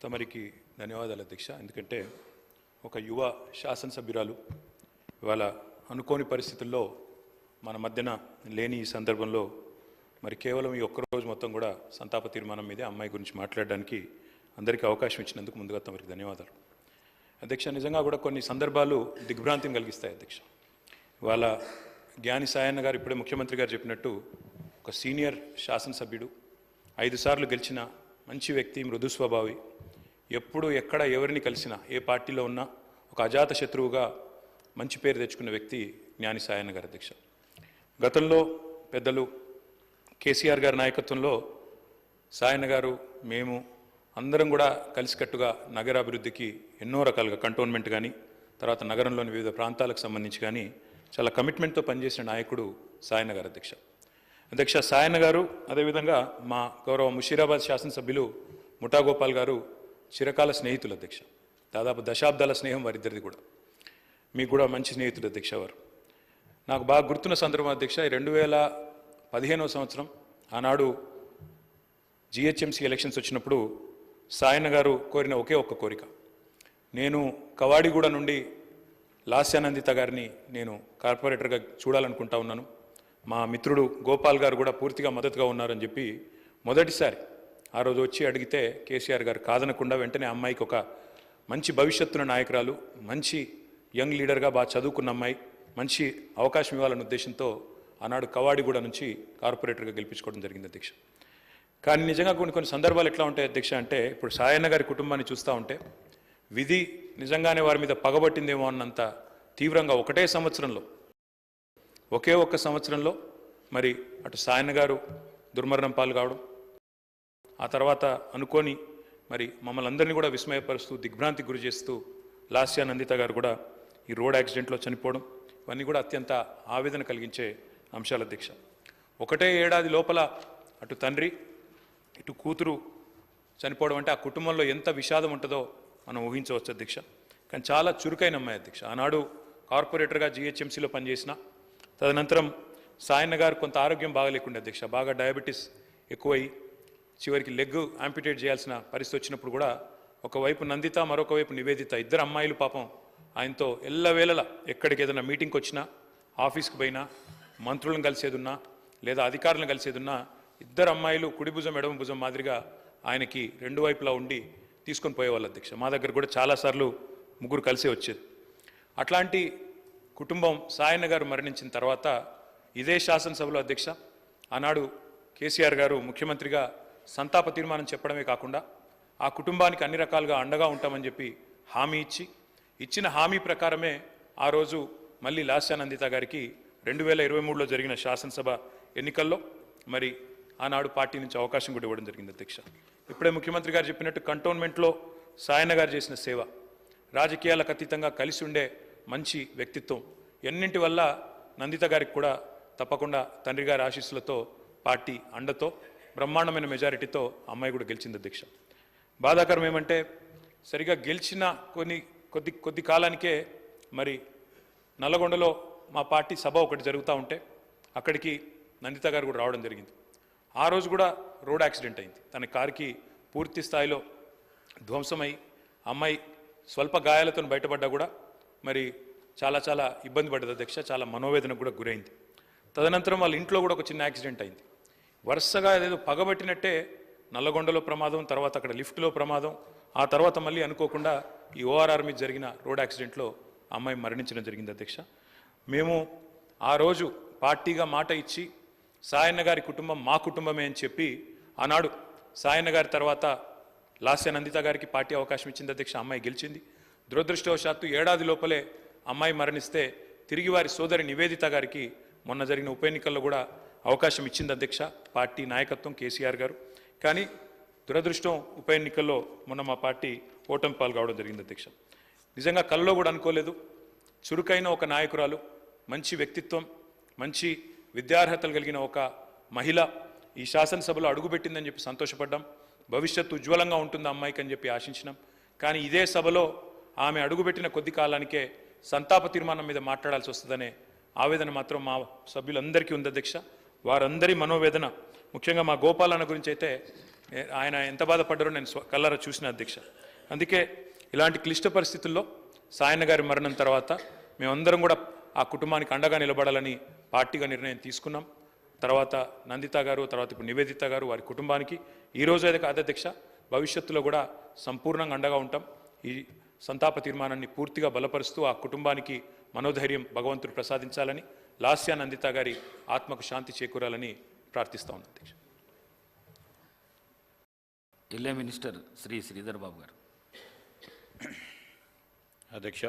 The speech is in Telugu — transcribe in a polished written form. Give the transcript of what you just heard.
తమరికి ధన్యవాదాలు అధ్యక్ష. ఎందుకంటే ఒక యువ శాసనసభ్యురాలు ఇవాళ అనుకోని పరిస్థితుల్లో మన మధ్యన లేని ఈ సందర్భంలో మరి కేవలం ఈ ఒక్కరోజు మొత్తం కూడా సంతాప తీర్మానం మీదే అమ్మాయి గురించి మాట్లాడడానికి అందరికీ అవకాశం ఇచ్చినందుకు ముందుగా తమరికి ధన్యవాదాలు అధ్యక్ష. నిజంగా కూడా కొన్ని సందర్భాలు దిగ్భ్రాంతిని కలిగిస్తాయి అధ్యక్ష. ఇవాళ జ్ఞాని సాయన్న గారు ఇప్పుడే ముఖ్యమంత్రి గారు చెప్పినట్టు ఒక సీనియర్ శాసనసభ్యుడు, 5 సార్లు గెలిచిన మంచి వ్యక్తి, మృదు స్వభావి, ఎప్పుడు ఎక్కడ ఎవరిని కలిసినా ఏ పార్టీలో ఉన్నా ఒక అజాత శత్రువుగా మంచి పేరు తెచ్చుకున్న వ్యక్తి జ్ఞాని సాయన్న గారు అధ్యక్ష. గతంలో పెద్దలు కేసీఆర్ గారి నాయకత్వంలో సాయన్న గారు మేము అందరం కూడా కలిసికట్టుగా నగరాభివృద్ధికి ఎన్నో రకాలుగా కంటోన్మెంట్ కానీ తర్వాత నగరంలోని వివిధ ప్రాంతాలకు సంబంధించి కానీ చాలా కమిట్మెంట్తో పనిచేసిన నాయకుడు సాయన్న గారు అధ్యక్ష. సాయన్న గారు అదేవిధంగా మా గౌరవ ముషీరాబాద్ శాసనసభ్యులు ముఠా గోపాల్ గారు చిరకాల స్నేహితులు అధ్యక్ష. దాదాపు దశాబ్దాల స్నేహం వారిద్దరిది కూడా. మీకు కూడా మంచి స్నేహితులు అధ్యక్ష వారు. నాకు బాగా గుర్తున్న సందర్భం అధ్యక్ష, 2015వ సంవత్సరం ఆనాడు జిహెచ్ఎంసీ ఎలక్షన్స్ వచ్చినప్పుడు సాయన్న గారు కోరిన ఒకే ఒక్క కోరిక, నేను కవాడిగూడ నుండి లాస్యానందిత గారిని నేను కార్పొరేటర్గా చూడాలనుకుంటా ఉన్నాను, మా మిత్రుడు గోపాల్ గారు కూడా పూర్తిగా మద్దతుగా ఉన్నారని చెప్పి మొదటిసారి ఆ రోజు వచ్చి అడిగితే కేసీఆర్ గారు కాదనకుండా వెంటనే అమ్మాయికి ఒక మంచి భవిష్యత్తున్న నాయకురాలు, మంచి యంగ్ లీడర్గా బాగా చదువుకున్న అమ్మాయి, మంచి అవకాశం ఇవ్వాలన్న ఉద్దేశంతో ఆనాడు కవాడిగూడ నుంచి కార్పొరేటర్గా గెలిపించుకోవడం జరిగింది అధ్యక్ష. కానీ నిజంగా కొన్ని సందర్భాలు ఎట్లా ఉంటాయి అధ్యక్ష అంటే, ఇప్పుడు సాయన్న గారి కుటుంబాన్ని చూస్తూ ఉంటే విధి నిజంగానే వారి మీద పగబట్టిందేమో అన్నంత తీవ్రంగా ఒకే ఒక్క సంవత్సరంలో మరి అటు సాయన్న గారు దుర్మరణం పాలు కావడం, ఆ తర్వాత అనుకోని మరి మమ్మల్ని అందరినీ కూడా విస్మయపరుస్తూ దిగ్భ్రాంతికి గురి చేస్తూ లాస్యానందిత గారు కూడా ఈ రోడ్ యాక్సిడెంట్లో చనిపోవడం, ఇవన్నీ కూడా అత్యంత ఆవేదన కలిగించే అంశాలు అధ్యక్ష. ఒకటే ఏడాది లోపల అటు తండ్రి ఇటు కూతురు చనిపోవడం అంటే ఆ కుటుంబంలో ఎంత విషాదం ఉంటుందో మనం ఊహించవచ్చు అధ్యక్ష. కానీ చాలా చురుకైన అమ్మాయి అధ్యక్ష. ఆనాడు కార్పొరేటర్గా జిహెచ్ఎంసీలో పనిచేసిన, తదనంతరం సాయన్న గారు కొంత ఆరోగ్యం బాగలేకుండే అధ్యక్ష, బాగా డయాబెటీస్ ఎక్కువై చివరికి లెగ్ యాంపిటేట్ చేయాల్సిన పరిస్థితి వచ్చినప్పుడు కూడా ఒకవైపు నందిత మరొక వైపు నివేదిత, ఇద్దరు అమ్మాయిలు పాపం ఆయనతో ఎల్లవేళలా ఎక్కడికి ఏదైనా మీటింగ్కి వచ్చినా, ఆఫీస్కి పోయినా, మంత్రులను కలిసేదున్నా లేదా అధికారులను కలిసేదున్నా ఇద్దరు అమ్మాయిలు కుడి భుజం ఎడమ భుజం మాదిరిగా ఆయనకి రెండు వైపులా ఉండి తీసుకొని పోయేవాళ్ళు అధ్యక్ష. మా దగ్గర కూడా చాలాసార్లు ముగ్గురు కలిసే వచ్చేది. అట్లాంటి కుటుంబం సాయన్న గారు మరణించిన తర్వాత ఇదే శాసనసభలో అధ్యక్ష ఆనాడు కేసీఆర్ గారు ముఖ్యమంత్రిగా సంతాప తీర్మానం చెప్పడమే కాకుండా ఆ కుటుంబానికి అన్ని రకాలుగా అండగా ఉంటామని చెప్పి హామీ ఇచ్చిన హామీ ప్రకారమే ఆ రోజు మళ్ళీ లాస్యానందిత గారికి 2023లో జరిగిన శాసనసభ ఎన్నికల్లో మరి ఆనాడు పార్టీ నుంచి అవకాశం కూడా ఇవ్వడం జరిగింది అధ్యక్ష. ఇప్పుడే ముఖ్యమంత్రి గారు చెప్పినట్టు కంటోన్మెంట్లో సాయన్న గారు చేసిన సేవ, రాజకీయాలకు అతీతంగా కలిసి ఉండే మంచి వ్యక్తిత్వం, ఎన్నింటి వల్ల నందిత గారికి కూడా తప్పకుండా తండ్రి గారి ఆశీస్సులతో పార్టీ అండతో బ్రహ్మాండమైన మెజారిటీతో అమ్మాయి కూడా గెలిచింది అధ్యక్ష. బాధాకరం ఏమంటే సరిగా గెలిచిన కొద్ది కాలానికే మరి నల్లగొండలో మా పార్టీ సభ ఒకటి జరుగుతూ ఉంటే అక్కడికి నందిత గారు కూడా రావడం జరిగింది. ఆ రోజు కూడా రోడ్ యాక్సిడెంట్ అయింది. తన కారుకి పూర్తి స్థాయిలో ధ్వంసమై అమ్మాయి స్వల్ప గాయాలతో బయటపడ్డా కూడా మరి చాలా ఇబ్బంది పడ్డది అధ్యక్ష, చాలా మనోవేదనకు కూడా గురైంది. తదనంతరం వాళ్ళ ఇంట్లో కూడా ఒక చిన్న యాక్సిడెంట్ అయింది. వరుసగా ఏదో పగబట్టినట్టే నల్లగొండలో ప్రమాదం, తర్వాత అక్కడ లిఫ్ట్లో ప్రమాదం, ఆ తర్వాత మళ్ళీ అనుకోకుండా ఈ ఓఆర్ఆర్ మీద జరిగిన రోడ్ యాక్సిడెంట్లో అమ్మాయి మరణించడం జరిగింది అధ్యక్ష. మేము ఆ రోజు పార్టీగా మాట ఇచ్చి సాయన్న గారి కుటుంబం మా కుటుంబమే అని చెప్పి ఆనాడు సాయన్న గారి తర్వాత లాస్యానందిత గారికి పార్టీ అవకాశం ఇచ్చింది అధ్యక్ష. అమ్మాయి గెలిచింది. దురదృష్టవశాత్తు ఏడాది లోపలే అమ్మాయి మరణిస్తే తిరిగి వారి సోదరి నివేదిత గారికి మొన్న జరిగిన ఉప ఎన్నికల్లో కూడా అవకాశం ఇచ్చింది అధ్యక్ష పార్టీ నాయకత్వం, కేసీఆర్ గారు. కానీ దురదృష్టం ఉప ఎన్నికల్లో మొన్న మా పార్టీ ఓటమి పాలు కావడం జరిగింది అధ్యక్ష. నిజంగా కల్లో కూడా అనుకోలేదు. చురుకైన ఒక నాయకురాలు, మంచి వ్యక్తిత్వం, మంచి విద్యార్హతలు కలిగిన ఒక మహిళ ఈ శాసనసభలో అడుగుపెట్టిందని చెప్పి సంతోషపడ్డాం. భవిష్యత్తు ఉజ్వలంగా ఉంటుంది అమ్మాయికి అని చెప్పి ఆశించినాం. కానీ ఇదే సభలో ఆమె అడుగుపెట్టిన కొద్ది కాలానికే సంతాప తీర్మానం మీద మాట్లాడాల్సి వస్తుందనే ఆవేదన మాత్రం మా సభ్యులందరికీ ఉంది అధ్యక్ష. వారందరి మనోవేదన, ముఖ్యంగా మా గోపాలన్న గురించి అయితే ఆయన ఎంత బాధపడ్డారో నేను కళ్ళారా చూసిన అధ్యక్ష. అందుకే ఇలాంటి క్లిష్ట పరిస్థితుల్లో సాయన్న గారి మరణం తర్వాత మేమందరం కూడా ఆ కుటుంబానికి అండగా నిలబడాలని పార్టీగా నిర్ణయం తీసుకున్నాం. తర్వాత నందిత గారు, తర్వాత ఇప్పుడు నివేదిత గారు, వారి కుటుంబానికి ఈరోజు అయితే కాదు అధ్యక్ష, భవిష్యత్తులో కూడా సంపూర్ణంగా అండగా ఉంటాం. ఈ సంతాప తీర్మానాన్ని పూర్తిగా బలపరుస్తూ ఆ కుటుంబానికి మనోధైర్యం భగవంతుడు ప్రసాదించాలని, లాస్యా నందిత గారి ఆత్మకు శాంతి చేకూరాలని ప్రార్థిస్తా ఉన్నాను అధ్యక్ష. జిల్లా మినిస్టర్ శ్రీ శ్రీధర్ బాబు గారు. అధ్యక్ష,